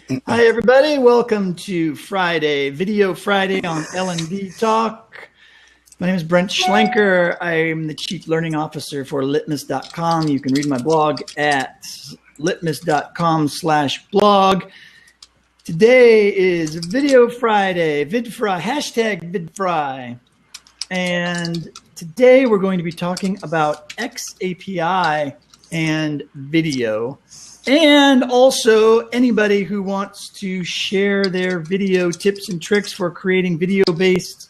Hi, everybody. Welcome to Friday, Video Friday on L&D Talk. My name is Brent Schlenker. I'm the Chief Learning Officer for litmus.com. You can read my blog at litmus.com/blog. Today is Video Friday, VidFry, hashtag VidFry. And today we're going to be talking about XAPI and video. And also anybody who wants to share their video tips and tricks for creating video-based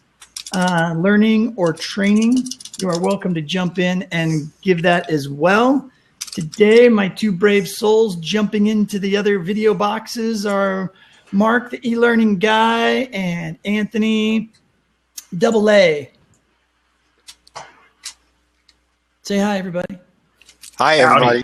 learning or training, you are welcome to jump in and give that as well. Today, my two brave souls jumping into the other video boxes are Mark, the e-learning guy, and Anthony, double A. Say hi, everybody. Hi, everybody.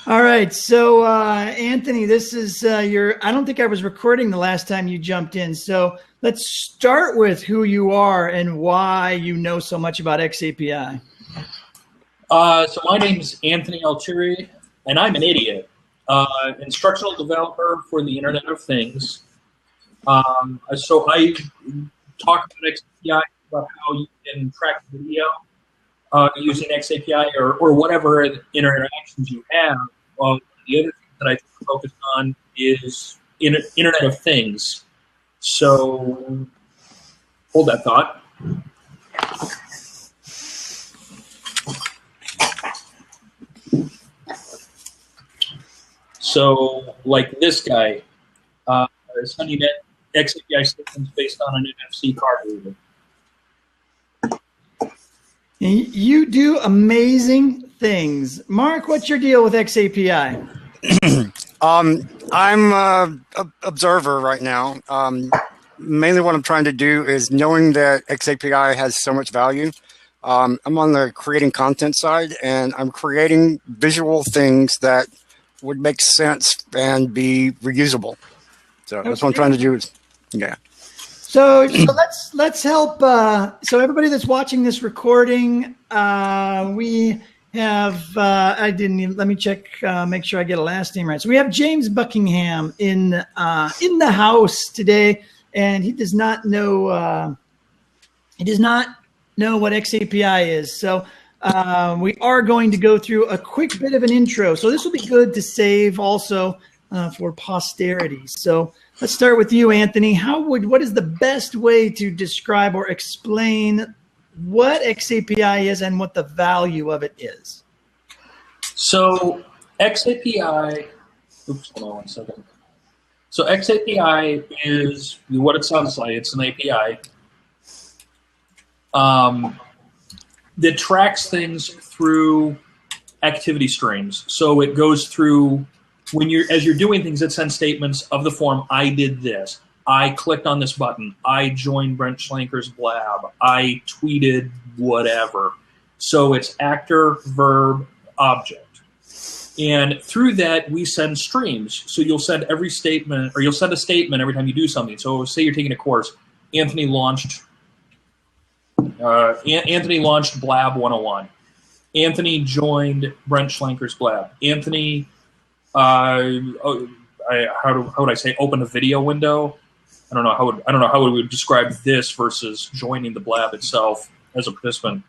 All right, so Anthony, this is I don't think I was recording the last time you jumped in, so let's start with who you are and why you know so much about XAPI. So my name is Anthony Altieri, and I'm an idiot. Instructional developer for the Internet of Things. So I talk about XAPI, about how you can track video using XAPI or whatever interactions you have. The other thing that I focus on is Internet of Things. So hold that thought. So like this guy, sending XAPI systems based on an NFC card reader. You do amazing things. Mark, what's your deal with XAPI? I'm an observer right now. Mainly what I'm trying to do is knowing that XAPI has so much value. I'm on the creating content side, and I'm creating visual things that would make sense and be reusable. So that's what I'm trying to do. Yeah. So let's help. So everybody that's watching this recording, we have. Let me check. Make sure I get a last name right. So we have James Buckingham in the house today, and he does not know. He does not know what XAPI is. So we are going to go through a quick bit of an intro. So this will be good to save also for posterity. So let's start with you, Anthony. What is the best way to describe or explain what XAPI is and what the value of it is? So XAPI, oops, hold on one second. So XAPI is what it sounds like. It's an API that tracks things through activity streams. So it goes through as you're doing things, it sends statements of the form, I did this, I clicked on this button, I joined Brent Schlenker's Blab, I tweeted whatever. So it's actor, verb, object. And through that, we send streams. So you'll send every statement, or you'll send a statement every time you do something. So say you're taking a course, Anthony launched Blab 101. Anthony joined Brent Schlenker's Blab. Anthony how would I say, open a video window? I don't know how we would describe this versus joining the Blab itself as a participant.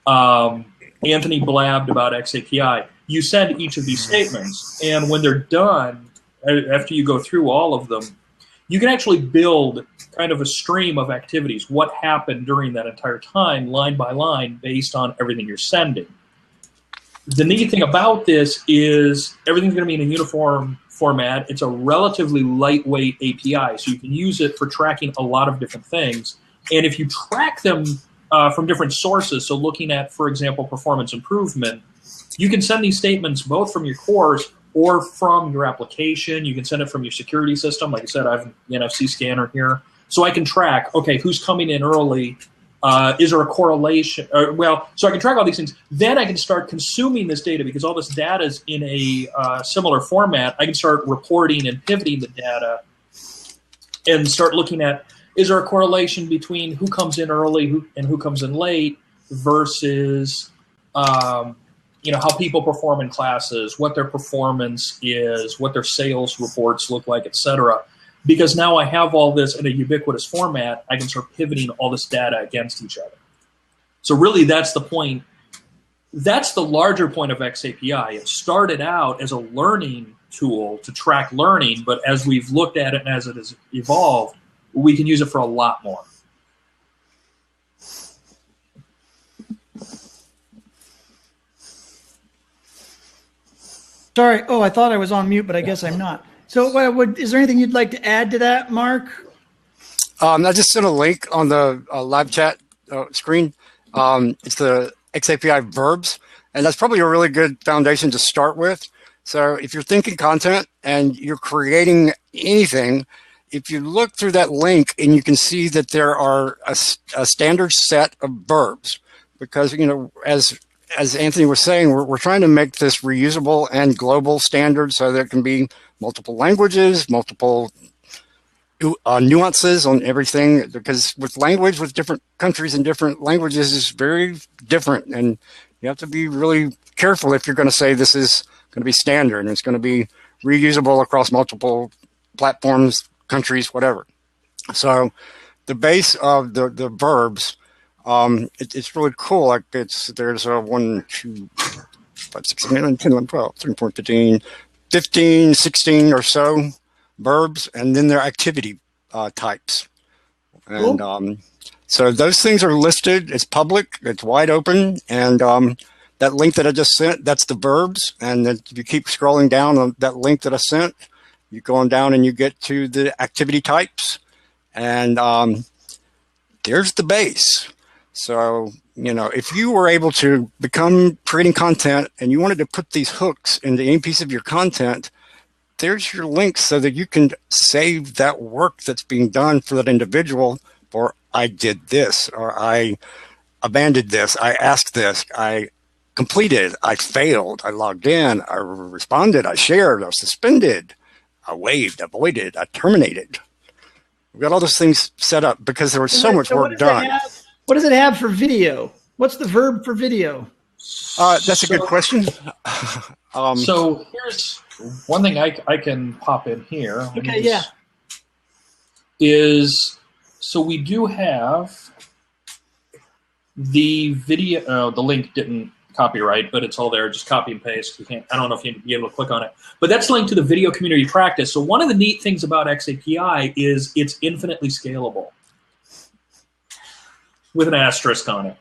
Anthony blabbed about XAPI. You send each of these statements, and when they're done, after you go through all of them, you can actually build kind of a stream of activities. What happened during that entire time, line by line, based on everything you're sending. The neat thing about this is everything's going to be in a uniform format. It's a relatively lightweight API, so you can use it for tracking a lot of different things. And if you track them from different sources, so looking at, for example, performance improvement, you can send these statements both from your course or from your application. You can send it from your security system. Like I said, I have the NFC scanner here. So I can track, okay, who's coming in early, Is there a correlation? So I can track all these things. Then I can start consuming this data because all this data is in a similar format. I can start reporting and pivoting the data and start looking at, is there a correlation between who comes in early and who comes in late versus how people perform in classes, what their performance is, what their sales reports look like, etc. Because now I have all this in a ubiquitous format, I can start pivoting all this data against each other. So really, that's the point. That's the larger point of XAPI. It started out as a learning tool to track learning, but as we've looked at it and as it has evolved, we can use it for a lot more. Sorry. Oh, I thought I was on mute, but I guess I'm not. So is there anything you'd like to add to that, Mark? I just sent a link on the live chat screen. It's the XAPI verbs, and that's probably a really good foundation to start with. So if you're thinking content and you're creating anything, if you look through that link and you can see that there are a standard set of verbs, because, as Anthony was saying, we're trying to make this reusable and global standard so there can be multiple languages, multiple nuances on everything, because with language, with different countries and different languages is very different. And you have to be really careful if you're going to say this is going to be standard and it's going to be reusable across multiple platforms, countries, whatever. So the base of the verbs, it's really cool. Like there's 1, 2, 5, 6, 7, 8, 9, 10, 11, 12, 13, 14, 15, 15, 16 or so verbs, and then their activity types. And Cool. So those things are listed. It's public. It's wide open. And that link that I just sent, that's the verbs. And then if you keep scrolling down on that link that I sent, you go on down and you get to the activity types. And there's the base. So, if you were able to become creating content and you wanted to put these hooks into any piece of your content, there's your link so that you can save that work that's being done for that individual, or I did this, or I abandoned this, I asked this, I completed, I failed, I logged in, I responded, I shared, I suspended, I waived, avoided, I terminated. We've got all those things set up because there was so much work done. What does it have for video? What's the verb for video? That's a good question. So here's one thing I can pop in here. Okay, yeah. So we do have the video. The link didn't copyright, but it's all there. Just copy and paste. I don't know if you'd be able to click on it, but that's linked to the video community practice. So one of the neat things about XAPI is it's infinitely scalable, with an asterisk on it.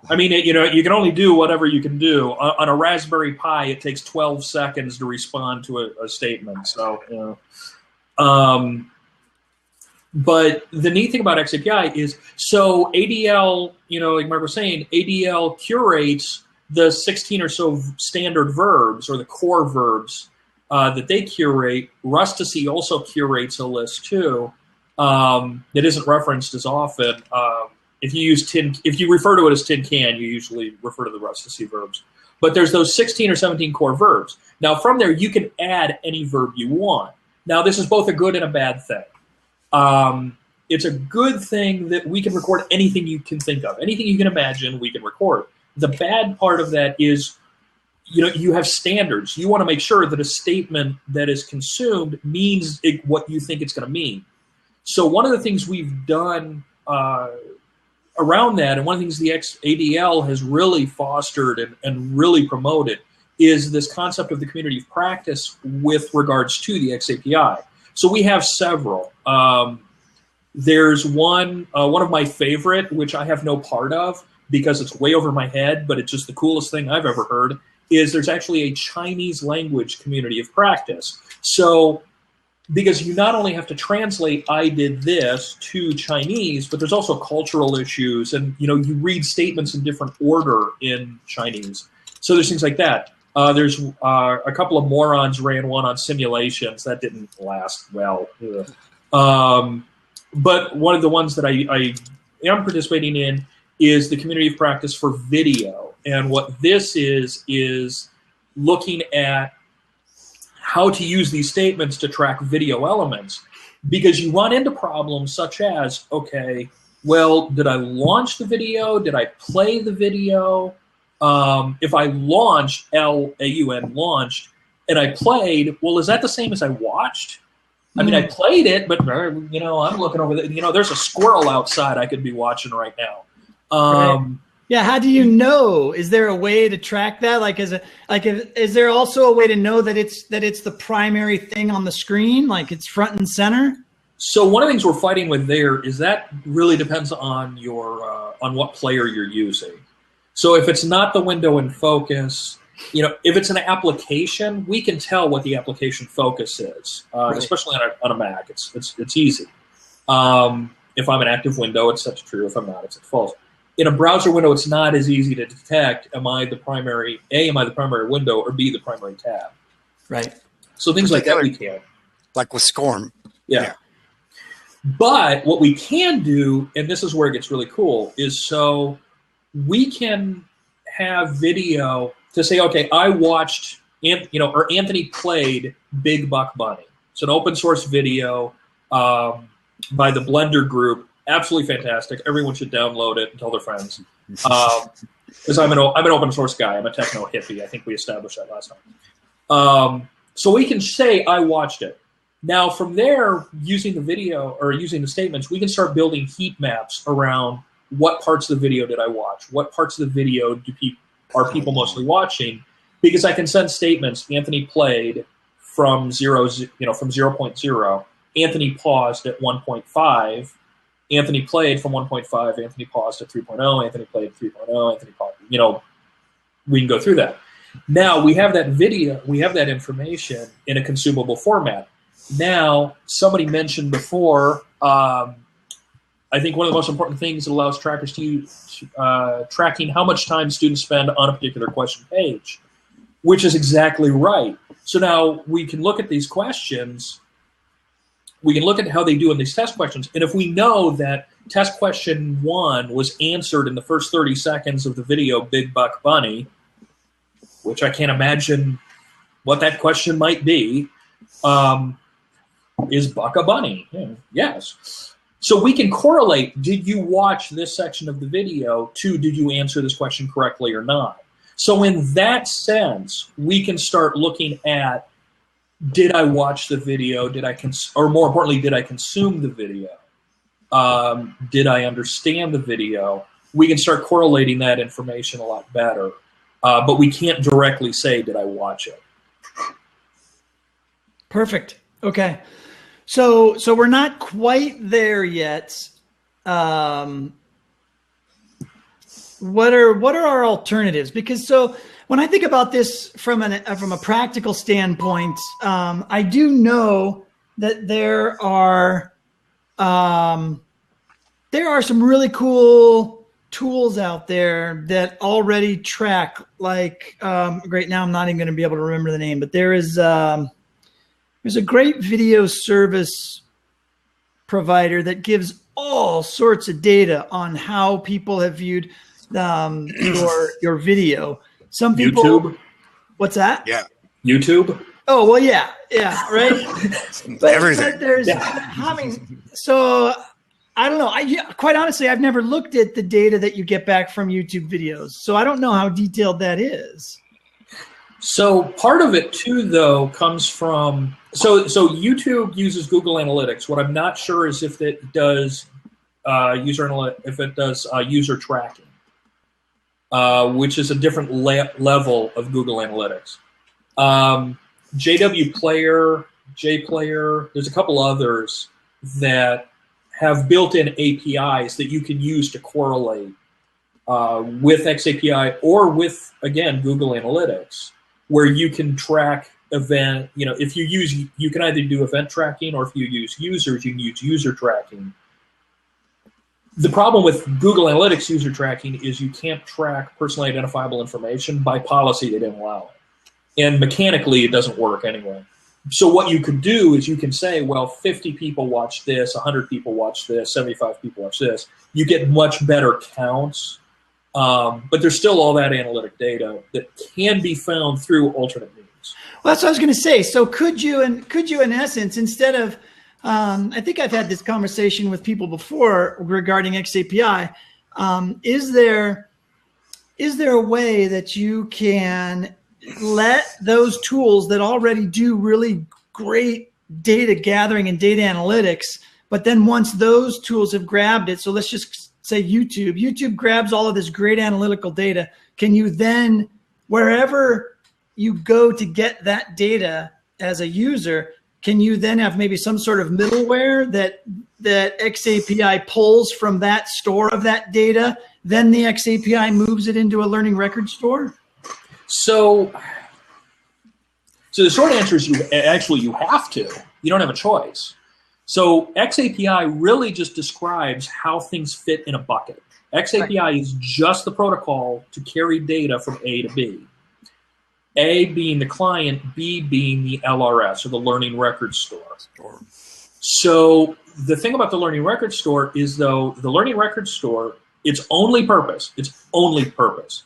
I mean, you can only do whatever you can do. On a Raspberry Pi, it takes 12 seconds to respond to a statement. So, but the neat thing about XAPI is, so ADL, like Mark was saying, ADL curates the 16 or so standard verbs, or the core verbs that they curate. Rusticy also curates a list too. It isn't referenced as often. If you refer to it as tin can, you usually refer to the Rusticy verbs. But there's those 16 or 17 core verbs. Now from there, you can add any verb you want. Now this is both a good and a bad thing. It's a good thing that we can record anything you can think of. Anything you can imagine, we can record. The bad part of that is, you have standards. You want to make sure that a statement that is consumed means what you think it's going to mean. So one of the things we've done around that, and one of the things the ADL has really fostered and really promoted, is this concept of the community of practice with regards to the XAPI. So we have several. There's one of my favorite, which I have no part of because it's way over my head, but it's just the coolest thing I've ever heard, is there's actually a Chinese language community of practice. So because you not only have to translate "I did this" to Chinese, but there's also cultural issues, and you read statements in different order in Chinese. So there's things like that. There's a couple of morons ran one on simulations that didn't last well. But one of the ones that I am participating in is the community of practice for video, and what this is looking at how to use these statements to track video elements, because you run into problems such as, okay, well, did I launch the video? Did I play the video? If I launched, L-A-U-N, launched, and I played, well, is that the same as I watched? I mean, I played it, but, you know, I'm looking over there. You know, there's a squirrel outside I could be watching right now. Right. Yeah, how do you know? Is there a way to track that? Like, is there also a way to know that it's the primary thing on the screen, like it's front and center? So one of the things we're fighting with there is that really depends on your on what player you're using. So if it's not the window in focus, you know, if it's an application, we can tell what the application focus is, Right. especially on a Mac. It's easy. If I'm an active window, it's set to true. If I'm not, it's set to false. In a browser window, it's not as easy to detect. Am I the primary window, or B, the primary tab? Right. So things like that we can. Like with SCORM. Yeah. But what we can do, and this is where it gets really cool, is so we can have video to say, okay, I watched, or Anthony played Big Buck Bunny. It's an open source video by the Blender group. Absolutely fantastic. Everyone should download it and tell their friends. Because I'm an open source guy. I'm a techno hippie. I think we established that last time. So we can say I watched it. Now from there, using the video or using the statements, we can start building heat maps around what parts of the video did I watch? What parts of the video are people mostly watching? Because I can send statements. Anthony played from 0.0. Anthony paused at 1.5. Anthony played from 1.5. Anthony paused at 3.0. Anthony played 3.0. Anthony paused. We can go through that. Now we have that video. We have that information in a consumable format. Now, somebody mentioned before, I think one of the most important things that allows trackers to use tracking how much time students spend on a particular question page, which is exactly right. So now we can look at these questions. We can look at how they do in these test questions. And if we know that test question 1 was answered in the first 30 seconds of the video, Big Buck Bunny, which I can't imagine what that question might be, is Buck a bunny? Yeah, yes. So we can correlate, did you watch this section of the video, to did you answer this question correctly or not? So in that sense, we can start looking at, did I watch the video? Or more importantly, did I consume the video? Did I understand the video? We can start correlating that information a lot better. But we can't directly say, did I watch it? Perfect. Okay. So we're not quite there yet. What are our alternatives? Because so when I think about this from a practical standpoint, I do know that there are some really cool tools out there that already track. Like great, now I'm not even going to be able to remember the name, but there's a great video service provider that gives all sorts of data on how people have viewed your video. Some people. YouTube? What's that? Yeah. YouTube? Oh, well, yeah, right. Everything. But there's, so I don't know. Quite honestly, I've never looked at the data that you get back from YouTube videos, so I don't know how detailed that is. So part of it too, though, comes from so YouTube uses Google Analytics. What I'm not sure is if it does user tracking, which is a different level of Google Analytics. JW Player, JPlayer, there's a couple others that have built-in APIs that you can use to correlate with XAPI or with, again, Google Analytics, where you can track event, if you can either do event tracking, or if you use users, you can use user tracking. The problem with Google Analytics user tracking is you can't track personally identifiable information. By policy, they didn't allow it. And mechanically, it doesn't work anyway. So what you could do is you can say, well, 50 people watch this, 100 people watch this, 75 people watch this. You get much better counts. But there's still all that analytic data that can be found through alternate means. Well, that's what I was going to say. So could you in essence, instead of I think I've had this conversation with people before regarding XAPI. Is there a way that you can let those tools that already do really great data gathering and data analytics, but then once those tools have grabbed it, so let's just say YouTube grabs all of this great analytical data, can you then, wherever you go to get that data as a user, can you then have maybe some sort of middleware that XAPI pulls from that store of that data, then the XAPI moves it into a learning record store? So the short answer is you have to. You don't have a choice. So XAPI really just describes how things fit in a bucket. XAPI is just the protocol to carry data from A to B. A being the client, B being the LRS, or the Learning Record Store. So the thing about the Learning Record Store is, though, the Learning Record Store, its only purpose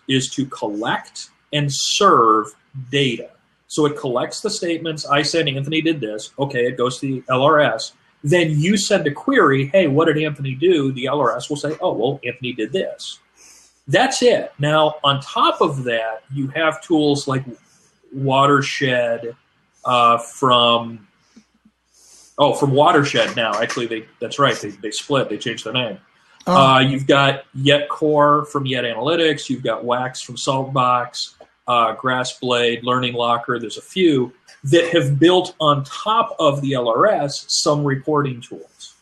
is to collect and serve data. So it collects the statements. I said Anthony did this. Okay, it goes to the LRS. Then you send a query, hey, what did Anthony do? The LRS will say, oh, well, Anthony did this. That's it. Now, on top of that, you have tools like Watershed from Watershed now. Actually, that's right. They split. They changed their name. You've got YetCore from Yet Analytics. You've got Wax from Saltbox, Grassblade, Learning Locker. There's a few that have built on top of the LRS some reporting tools.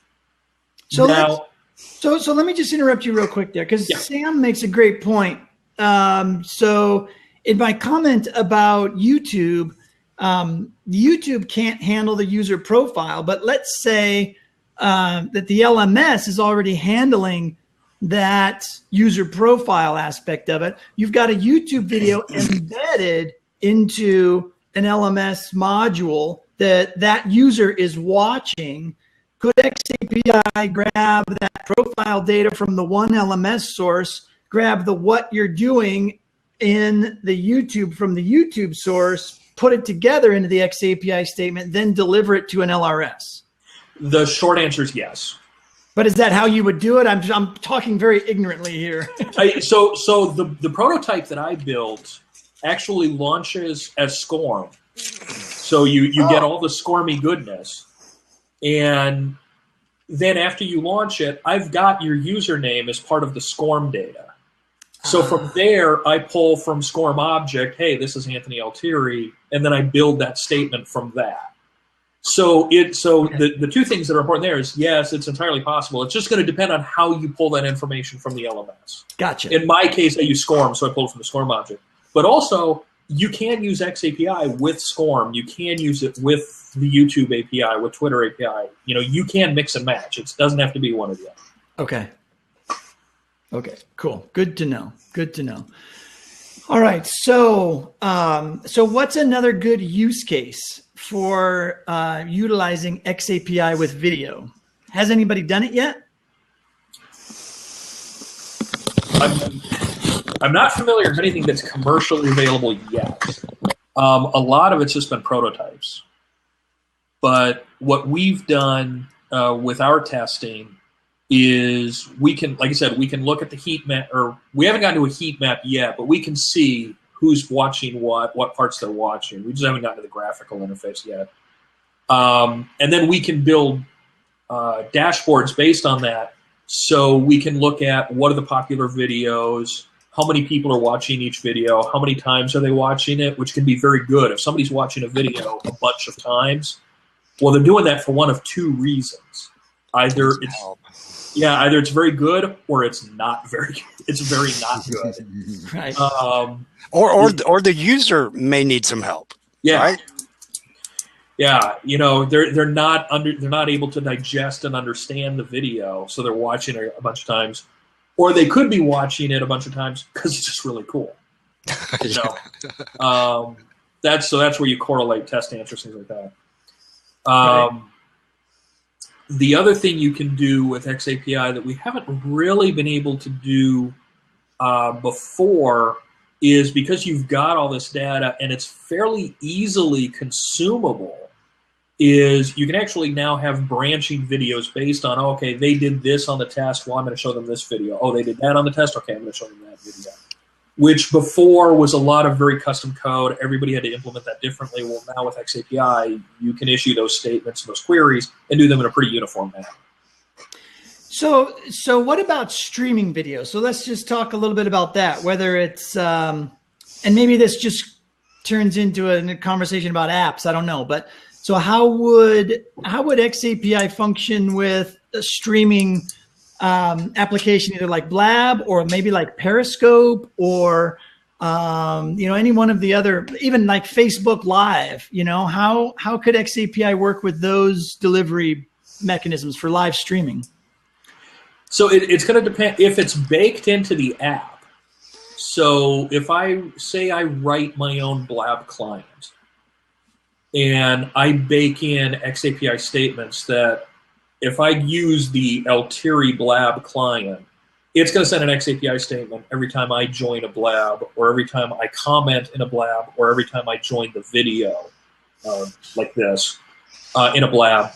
So let me just interrupt you real quick there, because Sam makes a great point. So in my comment about YouTube, YouTube can't handle the user profile, but let's say that the LMS is already handling that user profile aspect of it. You've got a YouTube video embedded into an LMS module that user is watching. Could XAPI grab that profile data from the one LMS source, grab the what you're doing in the YouTube from the YouTube source, put it together into the XAPI statement, then deliver it to an LRS? The short answer is yes. But is that how you would do it? I'm talking very ignorantly here. So the prototype that I built actually launches as SCORM. So you get all the SCORMy goodness. And then after you launch it, I've got your username as part of the SCORM data. So from there, I pull from SCORM object, hey, this is Anthony Altieri, and then I build that statement from that. So the two things that are important there is, yes, it's entirely possible. It's just going to depend on how you pull that information from the LMS. Gotcha. In my case, I use SCORM, so I pull it from the SCORM object. But also, you can use XAPI with SCORM. You can use it with the YouTube API, with Twitter API. You can mix and match. It doesn't have to be one or the other. Okay, cool. Good to know. All right. So what's another good use case for utilizing XAPI with video? Has anybody done it yet? I'm not familiar with anything that's commercially available yet. A lot of it's just been prototypes. But what we've done with our testing is we can, like I said, we can look at the heat map, or we haven't gotten to a heat map yet, but we can see who's watching what parts they're watching. We just haven't gotten to the graphical interface yet. And then we can build dashboards based on that, so we can look at what are the popular videos, how many people are watching each video, how many times are they watching it, which can be very good. If somebody's watching a video a bunch of times, well, they're doing that for one of two reasons. Either it's very good, or it's not very good. It's very not good. Right. Or the user may need some help. Yeah. Right? Yeah. They're not able to digest and understand the video, so they're watching it a bunch of times. Or they could be watching it a bunch of times because it's just really cool. That's where you correlate test answers, things like that. Right. The other thing you can do with XAPI that we haven't really been able to do before is, because you've got all this data and it's fairly easily consumable, is you can actually now have branching videos based on, okay, they did this on the test, well, I'm going to show them this video. Oh, they did that on the test, okay, I'm going to show them that video. Which before was a lot of very custom code. Everybody had to implement that differently. Well, now with XAPI, you can issue those statements, those queries, and do them in a pretty uniform manner. So what about streaming video? So let's just talk a little bit about that, whether it's, and maybe this just turns into a conversation about apps, I don't know. But so how would XAPI function with a streaming application, either like Blab or maybe like Periscope or any one of the other, even like Facebook Live? How could XAPI work with those delivery mechanisms for live streaming? So it's going to depend if it's baked into the app. So if I say I write my own Blab client and I bake in XAPI statements that if I use the Altieri Blab client, it's going to send an XAPI statement every time I join a Blab, or every time I comment in a Blab, or every time I join the video like this in a Blab.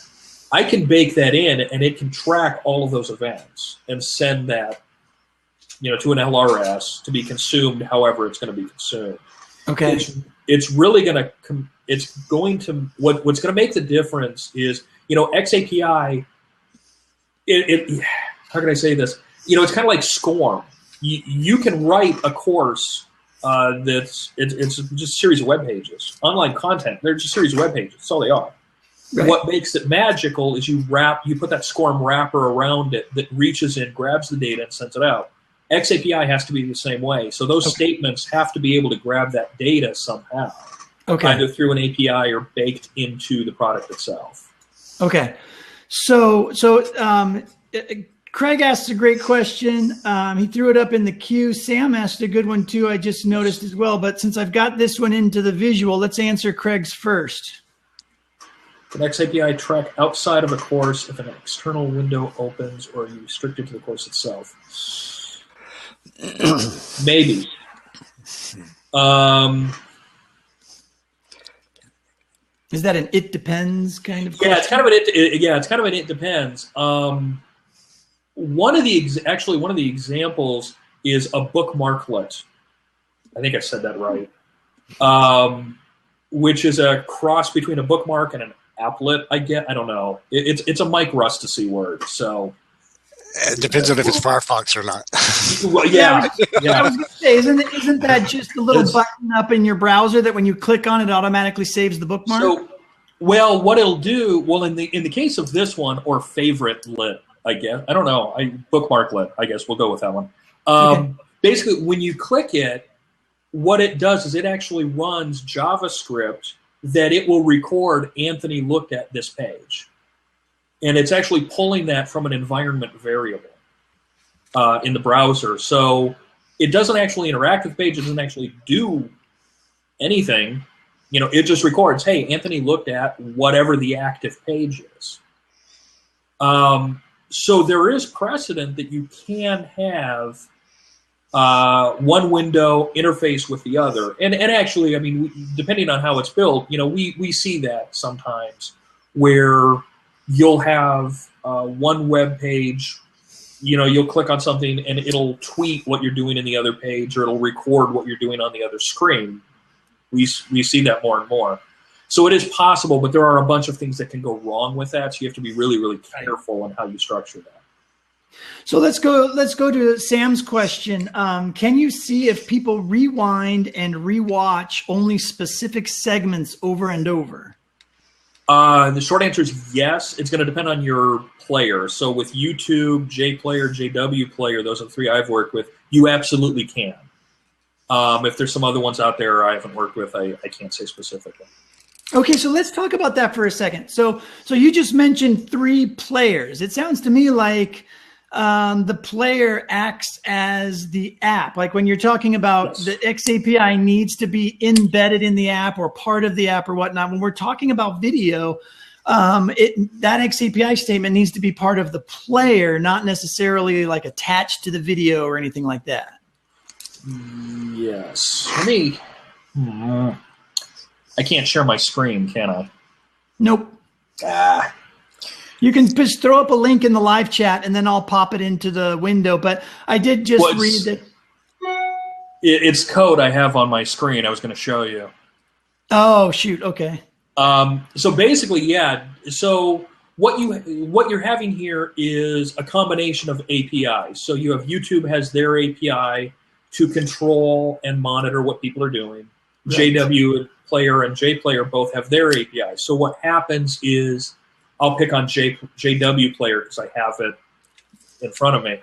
I can bake that in, and it can track all of those events and send that, to an LRS to be consumed however it's going to be consumed. Okay. It's really going to what's going to make the difference is, XAPI. How can I say this? It's kind of like SCORM. You can write a course it's just a series of web pages, online content. They're just a series of web pages. That's all they are. Right. What makes it magical is you put that SCORM wrapper around it that reaches in, grabs the data, and sends it out. XAPI has to be the same way. So those statements have to be able to grab that data somehow, either through an API or baked into the product itself. Okay. So Craig asked a great question. He threw it up in the queue. Sam asked a good one too, I just noticed as well. But since I've got this one into the visual, let's answer Craig's first. Can XAPI track outside of a course if an external window opens, or are you restricted to the course itself? Maybe. Is that an "it depends" kind of question? Yeah, it's kind of an it depends. One of the examples is a bookmarklet. I think I said that right. Which is a cross between a bookmark and an applet. I don't know. It's a Mike Rustacy word. So it depends on if it's Firefox or not. Well, yeah. I was going to say, isn't that just a little button up in your browser that when you click on it automatically saves the bookmark? So, well, what it'll do, in the case of this one, or favorite lit, I guess. I don't know. Bookmarklet, I guess. We'll go with that one. Basically, when you click it, what it does is it actually runs JavaScript that it will record Anthony looked at this page. And it's actually pulling that from an environment variable in the browser. So it doesn't actually interact with the page. It doesn't actually do anything. It just records, hey, Anthony looked at whatever the active page is. So there is precedent that you can have one window interface with the other. And actually, depending on how it's built, we see that sometimes where you'll have one web page, you'll click on something and it'll tweet what you're doing in the other page, or it'll record what you're doing on the other screen. We see that more and more. So it is possible, but there are a bunch of things that can go wrong with that. So you have to be really, really careful on how you structure that. So let's go to Sam's question. Can you see if people rewind and rewatch only specific segments over and over? The short answer is yes. It's going to depend on your player. So with YouTube, JPlayer, JW Player, those are the three I've worked with, you absolutely can. If there's some other ones out there I haven't worked with, I can't say specifically. Okay, so let's talk about that for a second. So you just mentioned 3 players. It sounds to me like the player acts as the app. Like when you're talking about the XAPI needs to be embedded in the app or part of the app or whatnot. When we're talking about video, that XAPI statement needs to be part of the player, not necessarily like attached to the video or anything like that. Yes. I can't share my screen, can I? Nope. You can just throw up a link in the live chat, and then I'll pop it into the window. But I did just read that. It's code I have on my screen. I was going to show you. Oh, shoot. Okay. So basically, yeah. So what you're having here is a combination of APIs. So you have YouTube has their API to control and monitor what people are doing. Right. JW Player and JPlayer both have their API. So what happens is, I'll pick on JW Player because I have it in front of me.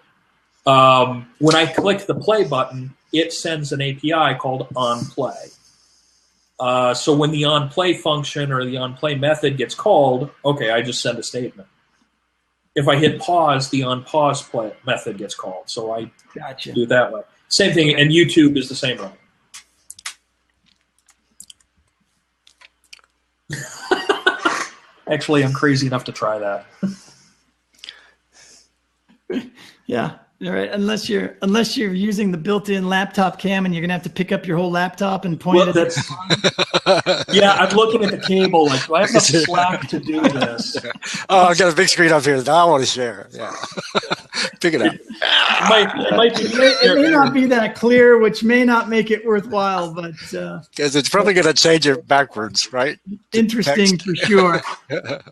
When I click the play button, it sends an API called onPlay. So when the onPlay function or the onPlay method gets called, okay, I just send a statement. If I hit pause, the onPause play method gets called. So I do it that way. Same thing, and YouTube is the same way. Actually, I'm crazy enough to try that. Yeah. All right. Unless you're using the built-in laptop cam, and you're gonna have to pick up your whole laptop and point it. Yeah, I'm looking at the cable. Like, do I have enough slack to do this? Oh, I've got a big screen up here that I want to share. Yeah, pick it up. It may not be that clear, which may not make it worthwhile, but because it's probably going to change it backwards, right? Interesting for sure.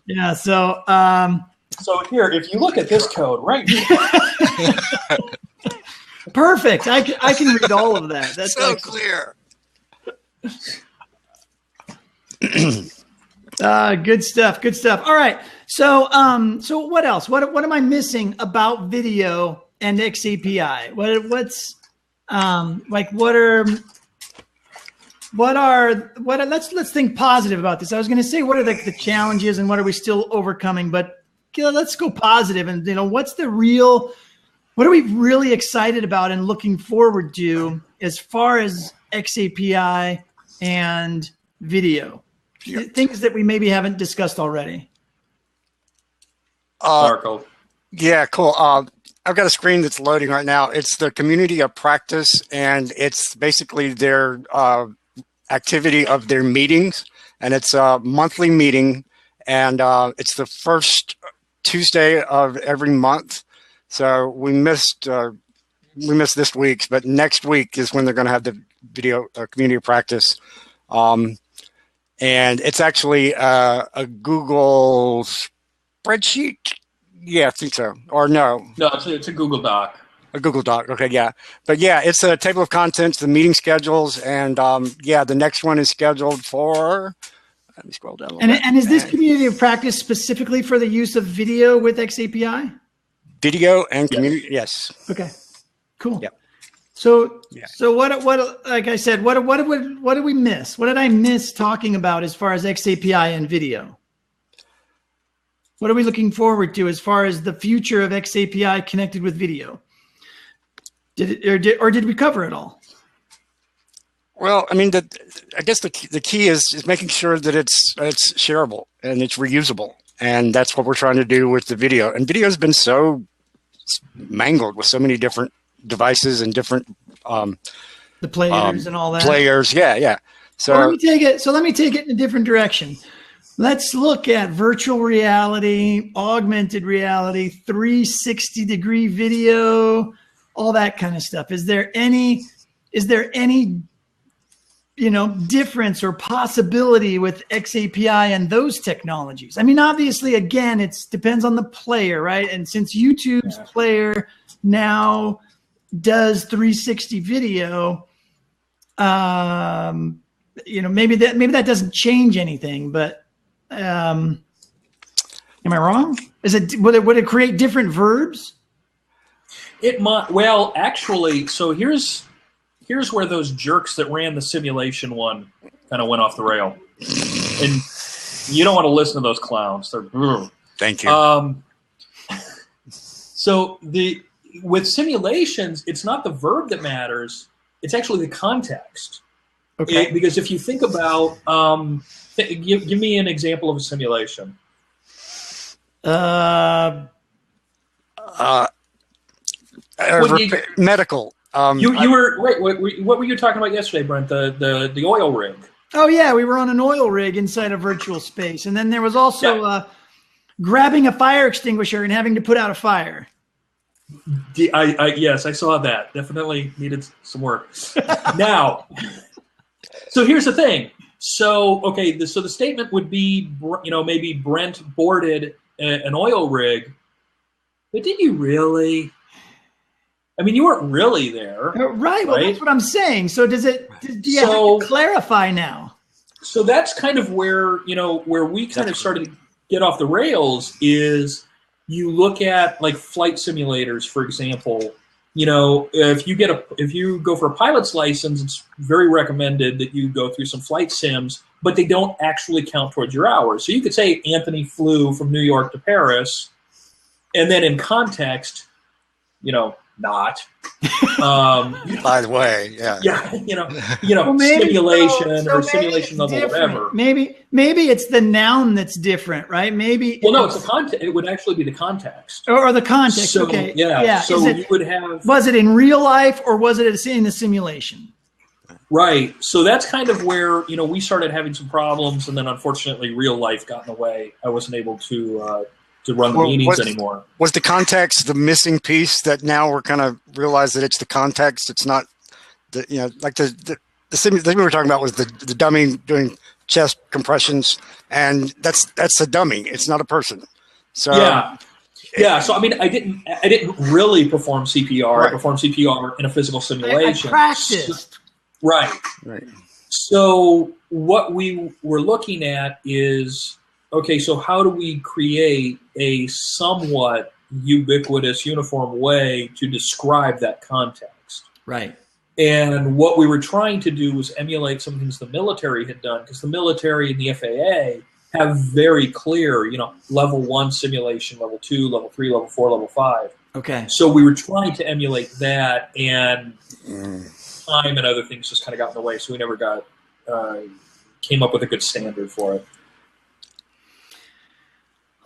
Yeah. So. So here, if you look at this code right here. Perfect. I can read all of that. That's so clear. Good stuff. Good stuff. All right. So what else? What am I missing about video and XAPI? Let's think positive about this. I was going to say, what are the challenges and what are we still overcoming? But let's go positive. And what are we really excited about and looking forward to as far as XAPI and video? Yep. Things that we maybe haven't discussed already. Marco. Yeah, cool. I've got a screen that's loading right now. It's the community of practice, and it's basically their activity of their meetings, and it's a monthly meeting, and it's the first Tuesday of every month. So we missed this week's, but next week is when they're going to have the video community of practice. And it's actually a Google spreadsheet. Yeah, I think so. Or no. No, it's a Google Doc. A Google Doc. Okay, yeah. But yeah, it's a table of contents, the meeting schedules, and the next one is scheduled for. Let me scroll down a little bit. And is this community of practice specifically for the use of video with XAPI? Video and community, yes. Okay, cool. Yep. So what like I said, what did we miss? What did I miss talking about as far as XAPI and video? What are we looking forward to as far as the future of XAPI connected with video? Did we cover it all? Well, I mean, I guess the key is making sure that it's shareable and it's reusable, and that's what we're trying to do with the video. And video has been so mangled with so many different devices and different the players and all that. Players, yeah. So let me take it in a different direction. Let's look at virtual reality, augmented reality, 360-degree video, all that kind of stuff. Is there any difference or possibility with XAPI and those technologies? I mean, obviously, again, it depends on the player, right? And since YouTube's player now does 360 video, maybe that doesn't change anything. But am I wrong? Would it create different verbs? It might. Well, actually, so here's where those jerks that ran the simulation one kind of went off the rail. And you don't want to listen to those clowns. They're Thank you. So with simulations, it's not the verb that matters. It's actually the context. Okay. Because if you think about, give me an example of a simulation. Medical. You were what were you talking about yesterday, Brent? The oil rig. Oh yeah, we were on an oil rig inside a virtual space, and then there was also grabbing a fire extinguisher and having to put out a fire. Yes, I saw that. Definitely needed some work. Now, so here's the thing. So so the statement would be, maybe Brent boarded an oil rig, but did you really? I mean, you weren't really there, right? Well, that's what I'm saying. So do you have to clarify now? So that's kind of where we kind of started to get off the rails. Is you look at like flight simulators, for example. If you go for a pilot's license, it's very recommended that you go through some flight sims, but they don't actually count towards your hours. So you could say Anthony flew from New York to Paris, and then in context, not. By the way, yeah. Yeah, Well, maybe, simulation so or simulation level, different. whatever. Maybe it's the noun that's different, right? Maybe. Well, no, it's the context. It would actually be the context. Or the context. So, okay. Yeah. So you would have. Was it in real life or was it in the simulation? Right. So that's kind of where we started having some problems, and then unfortunately, real life got in the way. I wasn't able to run the meetings anymore. Was the context the missing piece that now we're kind of realize that it's the context? It's not the thing we were talking about was the dummy doing chest compressions, and that's the dummy. It's not a person. So yeah. So I mean, I didn't really perform CPR. Right. I performed CPR in a physical simulation. I practiced. Right. Right. So what we were looking at is, okay, so how do we create a somewhat ubiquitous, uniform way to describe that context? Right. And what we were trying to do was emulate some things the military had done, because the military and the FAA have very clear, level 1 simulation, level 2, level 3, level 4, level 5. Okay. So we were trying to emulate that, and time and other things just kind of got in the way, so we never came up with a good standard for it.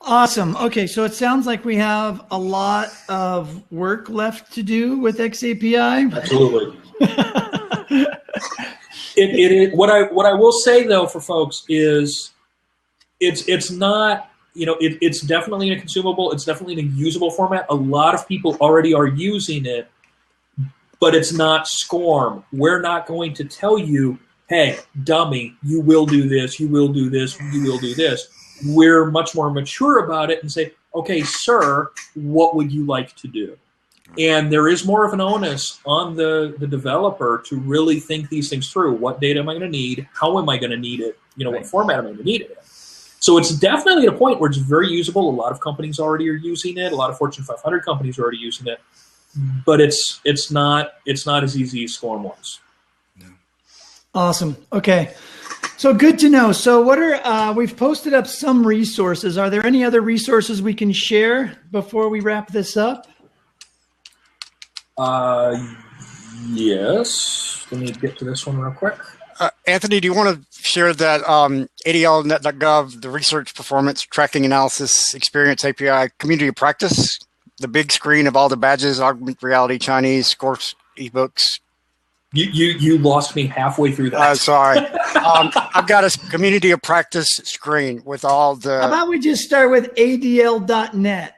Awesome. Okay, so it sounds like we have a lot of work left to do with XAPI. Absolutely. What I will say though for folks is it's not, it's definitely in a consumable, it's definitely in a usable format. A lot of people already are using it, but it's not SCORM. We're not going to tell you, hey, dummy, you will do this, you will do this, you will do this. We're much more mature about it and say, okay, sir, what would you like to do? And there is more of an onus on the developer to really think these things through. What data am I going to need? How am I going to need it? What format am I going to need it in? So it's definitely at a point where it's very usable. A lot of companies already are using it. A lot of Fortune 500 companies are already using it. But it's not as easy as SCORM was. Awesome. Okay. So good to know. So what we've posted up some resources. Are there any other resources we can share before we wrap this up? Yes. Let me get to this one real quick. Anthony, do you want to share that ADLnet.gov, the research performance tracking analysis experience API community of practice, the big screen of all the badges, augmented reality, Chinese, course, ebooks? You lost me halfway through that. Sorry. I've got a community of practice screen with all the... How about we just start with ADL.net?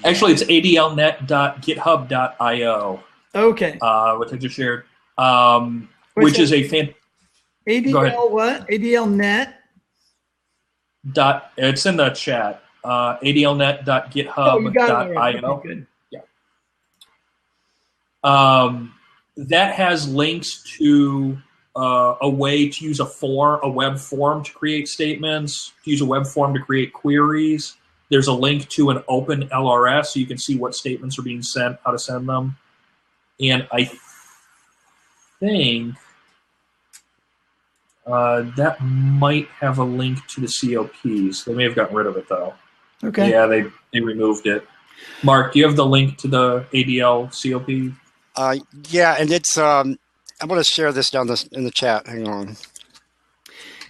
Actually, it's adlnet.github.io. Okay. Which I just shared. Which is a fan... ADL what? ADLnet? It's in the chat. adlnet.github.io. Good. Yeah. That has links to a way to use a web form to create statements, to use a web form to create queries. There's a link to an open LRS so you can see what statements are being sent, how to send them. And I think that might have a link to the COPs. They may have gotten rid of it, though. Okay. Yeah, they removed it. Mark, do you have the link to the ADL COP? Yeah, and it's I'm going to share this down in the chat. Hang on.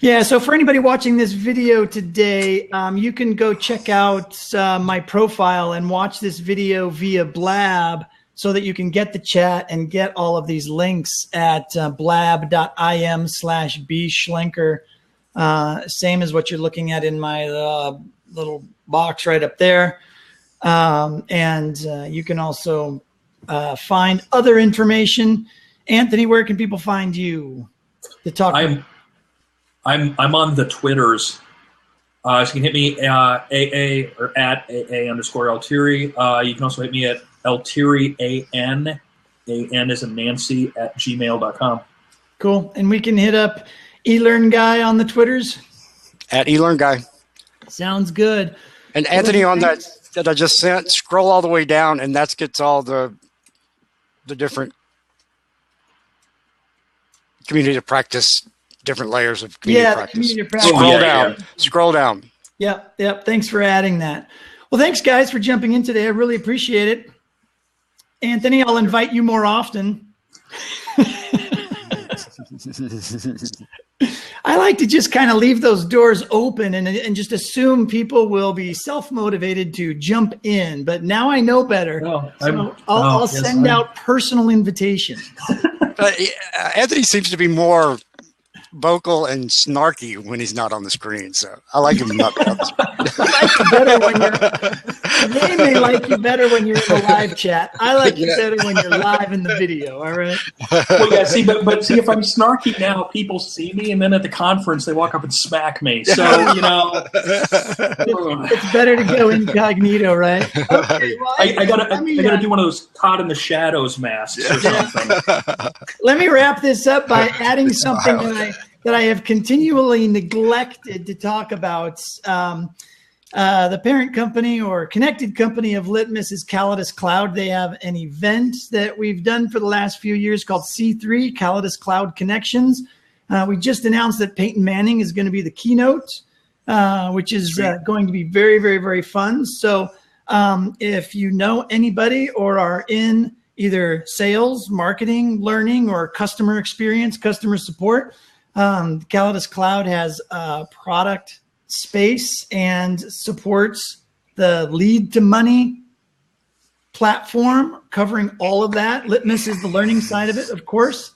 Yeah, so for anybody watching this video today, you can go check out my profile and watch this video via Blab. so that you can get the chat and get all of these links at blab.im/bschlenker. Same as what you're looking at in my little box right up there. And you can also find other information. Anthony, where can people find you to talk? I'm on the Twitters. So you can hit me AA or at AA_Altieri. You can also hit me at Altieri AN. AN is in Nancy at gmail.com. Cool. And we can hit up eLearn Guy on the Twitters. At eLearn Guy. Sounds good. And Anthony, on that I just sent, scroll all the way down, and that gets all the different community to practice, different layers of community practice. Community practice. Scroll down. Scroll down. Yep. Thanks for adding that. Well, thanks, guys, for jumping in today. I really appreciate it. Anthony, I'll invite you more often. I like to just kind of leave those doors open and just assume people will be self-motivated to jump in. But now I know better. I'll send out personal invitations. Anthony seems to be more vocal and snarky when he's not on the screen, so I like him not on the screen. They may like you better when you're in the live chat. I like you better when you're live in the video. All right. Well, yeah. See, but see, if I'm snarky now, people see me, and then at the conference they walk up and smack me. So it's better to go incognito, right? Okay, well, I gotta do one of those Todd in the Shadows masks or something. Let me wrap this up by adding something that I have continually neglected to talk about. The parent company or connected company of Litmus is Calidus Cloud. They have an event that we've done for the last few years called C3, Calidus Cloud Connections. We just announced that Peyton Manning is going to be the keynote, which is going to be very, very, very fun. So if you know anybody or are in either sales, marketing, learning, or customer experience, customer support, Calidus Cloud has a product space and supports the lead to money platform covering all of that. Litmus is the learning side of it, of course.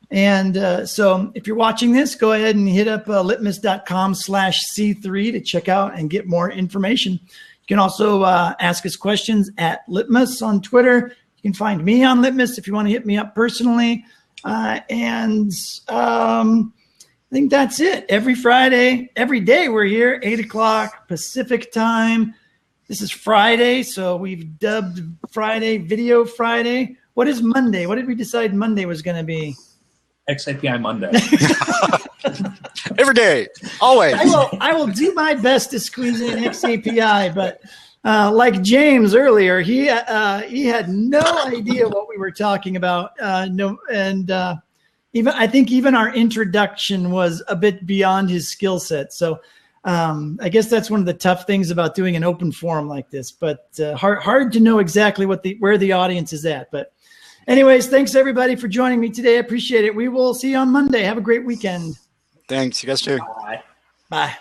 And so if you're watching this, go ahead and hit up litmus.com/C3 to check out and get more information. You can also ask us questions at Litmus on Twitter. You can find me on Litmus if you want to hit me up personally. I think that's it. Every Friday, every day we're here, 8 o'clock Pacific time. This is Friday, so we've dubbed Friday Video Friday. What is Monday? What did we decide Monday was going to be? XAPI Monday. Every day, always. I will do my best to squeeze in XAPI, but like James earlier, he had no idea what we were talking about. I think even our introduction was a bit beyond his skill set. So I guess that's one of the tough things about doing an open forum like this, but hard to know exactly where the audience is at. But anyways, thanks everybody for joining me today. I appreciate it. We will see you on Monday. Have a great weekend. Thanks. You guys too. Bye. Bye.